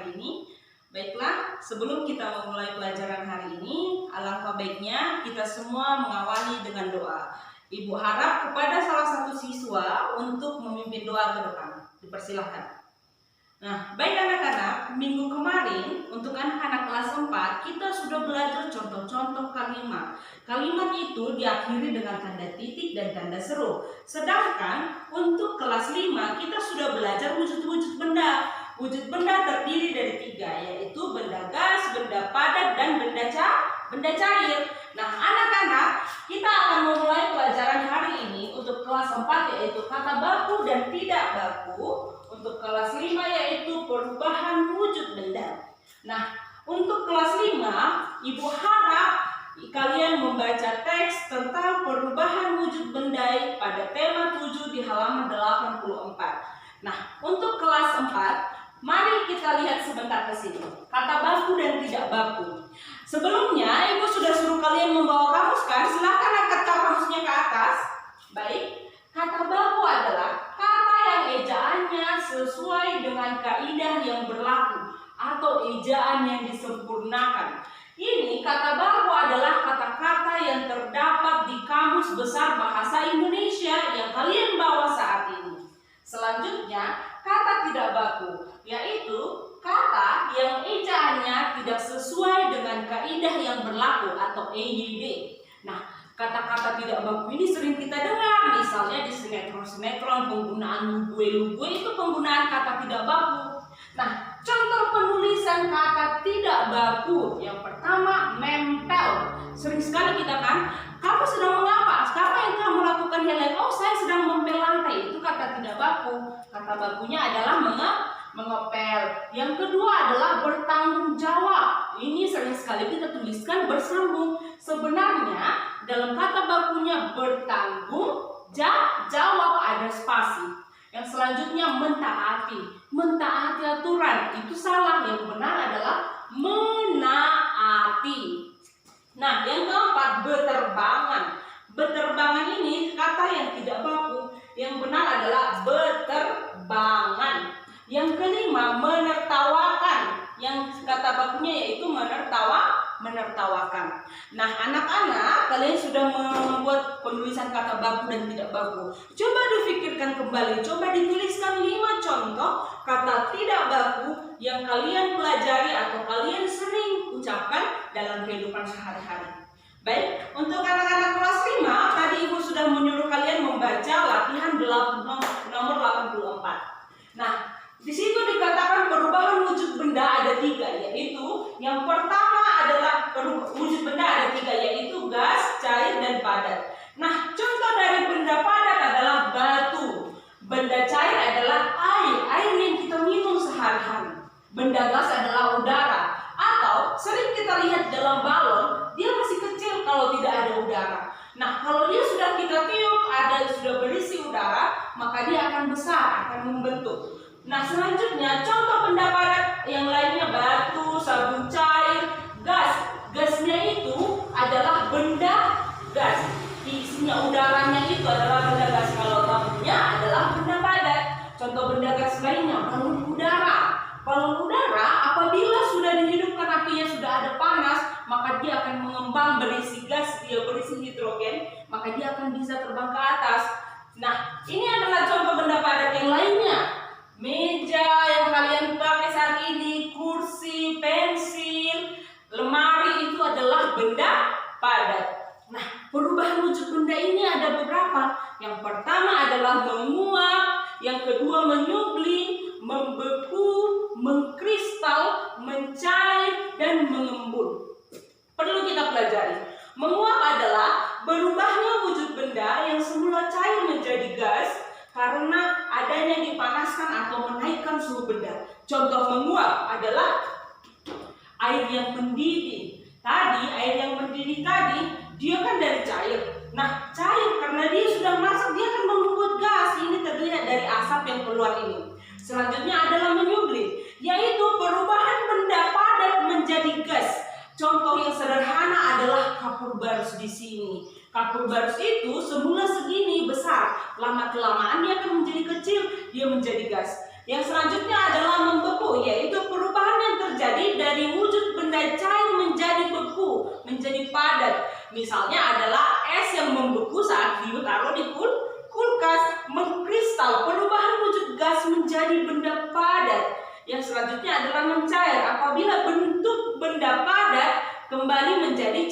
hari ini. Baiklah, sebelum kita memulai pelajaran hari ini, alangkah baiknya kita semua mengawali dengan doa. Ibu harap kepada salah satu siswa untuk memimpin doa ke depan. Dipersilahkan. Nah, baik anak-anak, minggu kemarin untuk anak-anak kelas 4 kita sudah belajar contoh-contoh kalimat. Kalimat itu diakhiri dengan tanda titik dan tanda seru. Sedangkan untuk kelas 5 kita sudah belajar wujud-wujud benda. Wujud benda terdiri dari 3, yaitu benda gas, benda padat, dan benda cair. Nah, anak-anak, kita akan memulai pelajaran hari ini untuk kelas 4 yaitu kata baku dan tidak baku. Untuk kelas 5 yaitu perubahan wujud benda. Nah, untuk kelas 5, Ibu harap kalian membaca teks tentang perubahan wujud benda pada tema 7 di halaman 84. Nah, untuk kelas 4, mari kita lihat sebentar ke sini. Kata baku dan tidak baku. Sebelumnya, Ibu sudah suruh kalian membawa kamus kan? Silakan angkat kamusnya ke atas. Baik. Kata baku adalah kata yang ejaannya sesuai dengan kaidah yang berlaku atau ejaan yang disempurnakan. Ini kata baku adalah kata-kata yang terdapat di Kamus Besar Bahasa Indonesia yang kalian bawa saat ini. Selanjutnya, kata tidak baku, yaitu kata yang ejaannya tidak sesuai dengan kaidah yang berlaku atau EYD. Nah, kata-kata tidak baku ini sering kita dengar, misalnya di sinetron-sinetron penggunaan lugue itu penggunaan kata tidak baku. Nah, contoh penulisan kata tidak baku yang pertama, nempel. Sering sekali kita kan, kamu sedang mengapa? Apa yang kamu lakukan yang lain? Oh, saya sedang mempel lantai. Itu kata tidak baku. Kata bakunya adalah mengepel. Yang kedua adalah bertanggung jawab. Ini sering sekali kita tuliskan bersambung. Sebenarnya dalam kata bakunya bertanggung jawab ada spasi. Yang selanjutnya mentaati. Mentaati aturan itu salah. Yang benar adalah menaati. Nah, yang keempat beterbangan. Beterbangan ini kata yang tidak baku. Yang benar adalah beterbangan. Yang kelima menertawakan. Yang kata bakunya yaitu menertawakan. Nah, anak-anak, kalian sudah membuat penulisan kata baku dan tidak baku. Coba difikirkan kembali, coba dituliskan 5 contoh kata tidak baku yang kalian pelajari atau kalian sering ucapkan dalam kehidupan sehari-hari. Baik, untuk anak-anak kelas 5, tadi Ibu sudah menyuruh kalian membaca latihan nomor 84. Nah, di situ dikatakan perubahan wujud benda ada 3, yaitu yang pertama adalah wujud benda ada 3, yaitu gas, cair, dan padat. Nah, contoh dari benda padat adalah batu. Benda cair adalah air yang kita minum sehari-hari. Benda gas adalah udara. Atau sering kita lihat dalam balon, dia masih kecil kalau tidak ada udara. Nah, kalau dia sudah kita tiup, sudah berisi udara, maka dia akan besar, akan membentuk. Nah, selanjutnya contoh benda padat yang lainnya batu, sabun cair, gas. Gasnya itu adalah benda gas. Isinya udaranya itu adalah benda gas. Kalau tabunya adalah benda padat. Contoh benda gas lainnya balon udara. Balon udara apabila sudah dihidupkan apinya sudah ada panas, maka dia akan mengembang berisi gas, dia berisi hidrogen, maka dia akan bisa terbang ke atas. Nah, ini adalah contoh benda padat yang lainnya. Meja yang kalian pakai saat ini, kursi, pensil, lemari itu adalah benda padat. Nah, perubahan wujud benda ini ada beberapa. Yang pertama adalah menguap, yang kedua menyublim, membeku, mengkristal, mencair, dan mengembun. Perlu kita pelajari. Menguap adalah berubahnya wujud benda yang semula cair menjadi gas karena adanya dipanaskan atau menaikkan suhu benda. Contoh menguap adalah air yang mendidih. Air yang mendidih tadi, dia kan dari cair. Nah, cair karena dia sudah masak, dia akan membuat gas. Ini terlihat dari asap yang keluar ini. Selanjutnya adalah menyublim, yaitu perubahan benda padat menjadi gas. Contoh yang sederhana adalah kapur barus di sini. Kapur barus itu semula segini besar, lama-kelamaan dia akan menjadi kecil, dia menjadi gas. Yang selanjutnya adalah membeku, yaitu perubahan Misalnya adalah es yang membeku saat ditaruh di kulkas, mengkristal, perubahan wujud gas menjadi benda padat. Yang selanjutnya adalah mencair, apabila bentuk benda padat kembali menjadi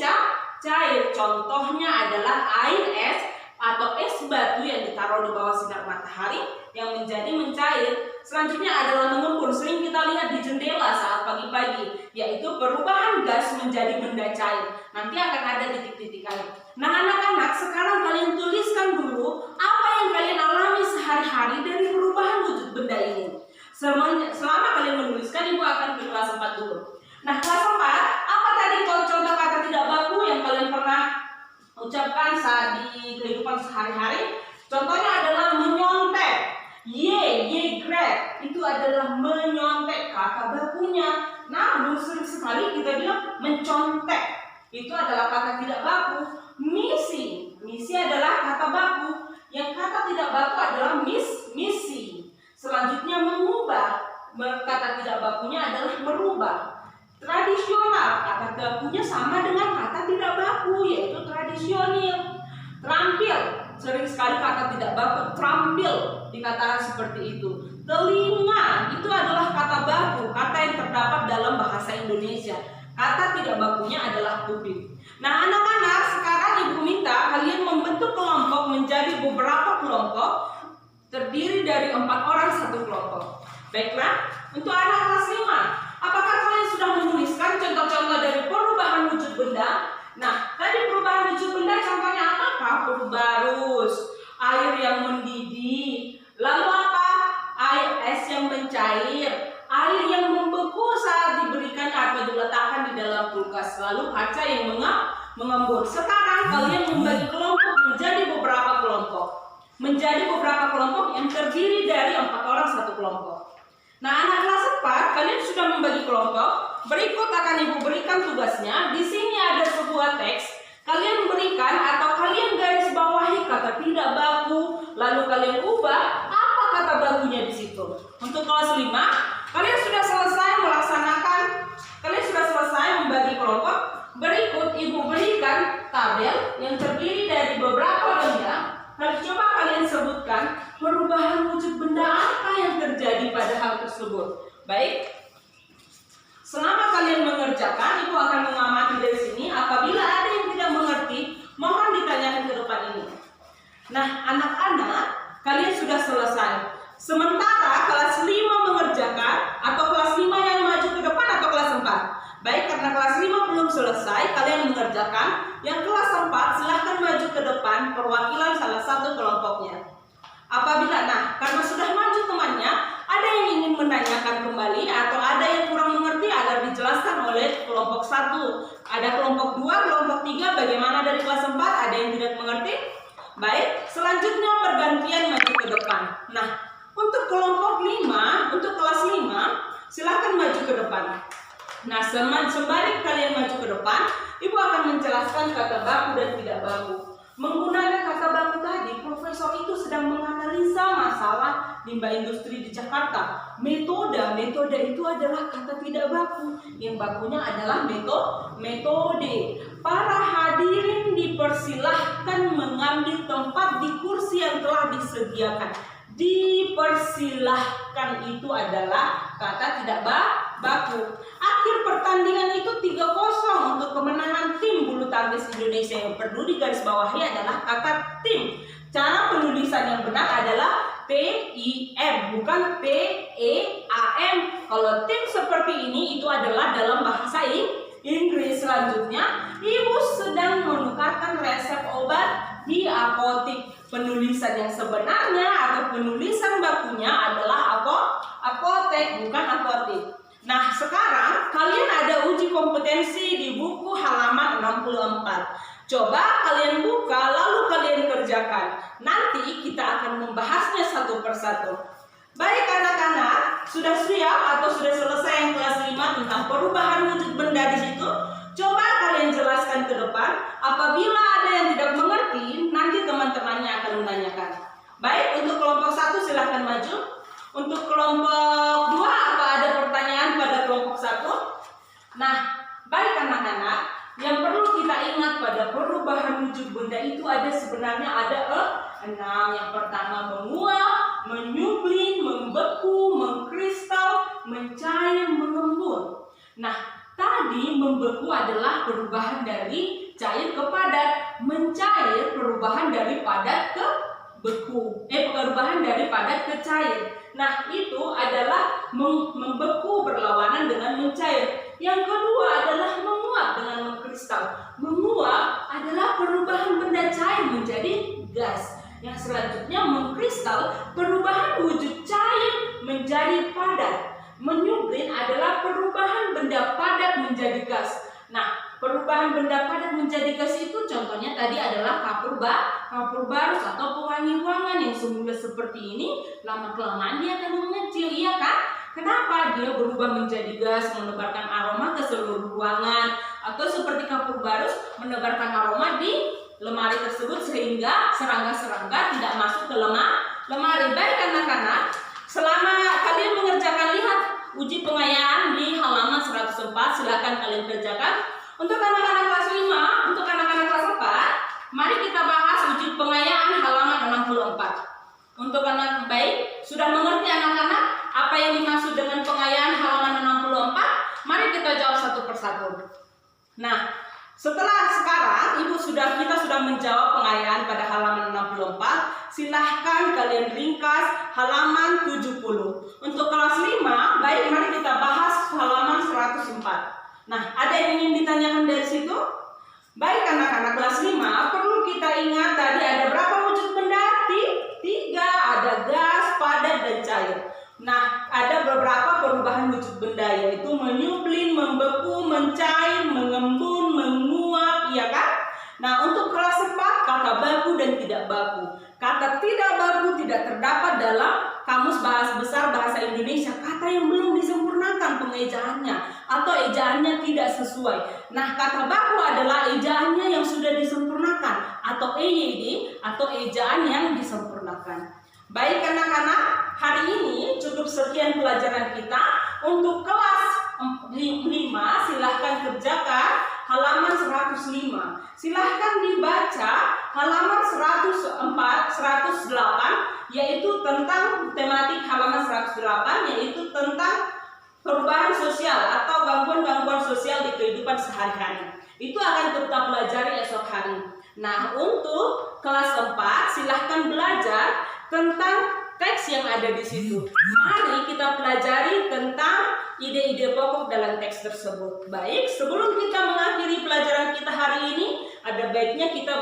cair. Contohnya adalah air es atau es batu yang ditaruh di bawah sinar matahari yang menjadi mencair. Selanjutnya adalah mengembun, sering kita lihat di jendela saat pagi-pagi, yaitu perubahan gas menjadi benda cair. Nanti akan ada titik-titik air. Nah anak-anak, sekarang kalian tuliskan dulu apa yang kalian alami sehari-hari dari perubahan wujud benda ini. Selama kalian menuliskan, ibu akan ke kelas 4 dulu. Nah kelas 4, apa tadi contoh kata tidak baku yang kalian pernah ucapkan saat di kehidupan sehari-hari? Contohnya adalah menyontek. Ye grab, itu adalah menyontek kata bakunya. Namun sering sekali kita bilang mencontek, itu adalah kata tidak baku. Misi adalah kata baku. Yang kata tidak baku adalah misi. Selanjutnya mengubah, kata tidak bakunya adalah merubah. Tradisional, kata bakunya sama dengan kata tidak baku, yaitu tradisional. Terampil, sering sekali kata tidak baku terampil dikatakan seperti itu. Telinga, itu adalah kata baku, kata yang terdapat dalam bahasa Indonesia. Kata tidak bakunya adalah kuping. Nah anak-anak, sekarang ibu minta kalian membentuk kelompok menjadi beberapa kelompok, terdiri dari 4 orang satu kelompok. Baiklah, untuk anak kelas 5, apakah kalian sudah menuliskan contoh-contoh dari perubahan wujud benda? Nah, tadi perubahan wujud benda contohnya apa? Kapur barus, air yang mendidih, lalu apa? Air es yang mencair, air yang membeku saat diberikan atau diletakkan di dalam kulkas, lalu kaca yang mengembun. Sekarang kalian membagi kelompok menjadi beberapa kelompok yang terdiri dari 4 orang satu kelompok. Nah, anak kelas 4, kalian sudah membagi kelompok. Berikut akan ibu berikan tugasnya. Di sini ada sebuah teks. Kalian berikan atau kalian garis bawahi kata tidak baku, lalu kalian ubah apa kata bakunya di situ. Untuk kelas 5, kalian sudah selesai membagi kelompok. Berikut ibu berikan tabel yang terdiri dari beberapa benda. Lalu coba kalian sebutkan perubahan wujud benda apa yang terjadi pada hal tersebut. Baik, selama kalian mengerjakan, ibu akan mengamati dari sini. Apabila ada yang tidak mengerti, mohon ditanyakan ke depan ini. Nah anak-anak, kalian sudah selesai. Sementara kelas 5 mengerjakan, atau kelas 5 yang maju ke depan atau kelas 4? Baik, karena kelas 5 belum selesai, kalian mengerjakan. Yang kelas 4 silahkan maju ke depan, perwakilan salah satu kelompoknya. Apabila, karena sudah maju temannya, ada yang ingin menanyakan kembali atau ada yang kurang mengerti agar dijelaskan oleh kelompok 1. Ada kelompok 2, kelompok 3, bagaimana dari kelas 4? Ada yang tidak mengerti? Baik, selanjutnya pergantian maju ke depan. Nah, untuk kelompok 5, untuk kelas 5, silahkan maju ke depan. Nah, sembari kalian maju ke depan, ibu akan menjelaskan kata baku dan tidak baku. Menggunakan kata baku tadi, profesor itu sedang menganalisa masalah limbah industri di Jakarta. Metode itu adalah kata tidak baku. Yang bakunya adalah metode. Para hadirin dipersilahkan mengambil tempat di kursi yang telah disediakan. Dipersilahkan itu adalah kata tidak baku. Akhir pertandingan itu 3-0 untuk kemenangan tim bulu tangkis Indonesia. Yang perlu digarisbawahi adalah kata tim. Cara penulisan yang benar adalah T-I-M, bukan P-E-A-M. Kalau tim seperti ini itu adalah dalam bahasa Inggris. Selanjutnya, ibu sedang menukarkan resep obat di apotik. Penulisan yang sebenarnya atau penulisan bakunya adalah apotek, bukan apotik. Nah, sekarang kalian ada uji kompetensi di buku halaman 64. Coba kalian buka lalu kalian kerjakan. Nanti kita akan membahasnya satu persatu. Baik anak-anak, sudah siap atau sudah selesai yang kelas 5 tentang perubahan wujud benda di situ? Coba kalian jelaskan ke depan. Apabila ada yang tidak mengerti, nanti teman-temannya akan menanyakan. Baik, untuk kelompok 1 silahkan maju. Untuk kelompok 2, apa ada pertanyaan pada kelompok 1? Nah, baik anak-anak, yang perlu kita kita ingat pada perubahan wujud benda itu sebenarnya ada 6. Yang pertama menguap, menyublim, membeku, mengkristal, mencair, mengembun. Nah, tadi membeku adalah perubahan dari cair ke padat, mencair perubahan dari padat ke beku, perubahan dari padat ke cair. Nah, itu adalah membeku berlawanan dengan mencair. Yang kedua adalah menguap dengan mengkristal. Menguap adalah perubahan benda cair menjadi gas. Yang selanjutnya mengkristal, perubahan wujud cair menjadi padat. Menyublim adalah perubahan benda padat menjadi gas. Nah, perubahan benda padat menjadi gas itu contohnya tadi adalah kapur barus atau pewangi ruangan yang semula seperti ini, lama-kelamaan dia akan mengecil, iya kan? Kenapa? Dia berubah menjadi gas, menebarkan aroma ke seluruh ruangan, atau seperti kapur barus menebarkan aroma di lemari tersebut sehingga serangga-serangga tidak masuk ke lemari. Baik anak-anak, selama kalian mengerjakan, lihat uji pengayaan di halaman 104, silakan kalian kerjakan. Untuk anak-anak kelas 5, untuk anak-anak kelas 4, mari kita bahas uji pengayaan halaman 64. Untuk anak baik, sudah mengerti anak-anak apa yang dimaksud dengan pengayaan halaman 64? Mari kita jawab satu persatu. Nah, setelah sekarang kita sudah menjawab pengayaan pada halaman 64, silahkan kalian ringkas halaman 70. Untuk kelas 5, baik mari kita bahas halaman 104. Nah, ada yang ingin ditanyakan dari situ? Baik anak-anak kelas 5, perlu kita ingat tadi ada berapa wujud benda? 3, ada gas, padat, dan cair. Nah, ada beberapa perubahan wujud benda, yaitu menyublim, membeku, mencair, mengembun, menguap, ya kan? Nah, untuk kelas 4, kata baku dan tidak baku. Kata tidak baku tidak terdapat dalam Kamus Bahasa Besar Bahasa Indonesia, kata yang belum disempurnakan pengejaannya atau ejaannya tidak sesuai. Nah, kata baku adalah ejaannya yang sudah disempurnakan atau EYD atau ejaan yang disempurnakan. Baik anak-anak, hari ini cukup sekian pelajaran kita. Untuk kelas 5 silahkan kerjakan halaman 105. Silahkan dibaca halaman 104, 108, yaitu tentang tematik halaman 108, yaitu tentang perubahan sosial atau gangguan-gangguan sosial di kehidupan sehari-hari. Itu akan kita pelajari esok hari. Nah, untuk kelas 4 silahkan belajar tentang teks yang ada di situ. Mari kita pelajari tentang ide-ide pokok dalam teks tersebut. Baik, sebelum kita mengakhiri pelajaran kita hari ini, ada baiknya kita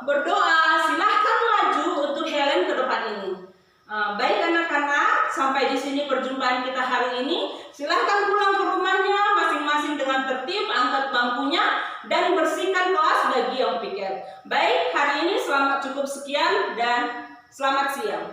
berdoa. Silahkan maju untuk Helen ke depan ini. Baik anak-anak, sampai di sini perjumpaan kita hari ini. Silahkan pulang ke rumahnya masing-masing dengan tertib, angkat bangkunya, dan bersihkan kelas bagi yang pikir. Baik, hari ini cukup sekian dan selamat siang.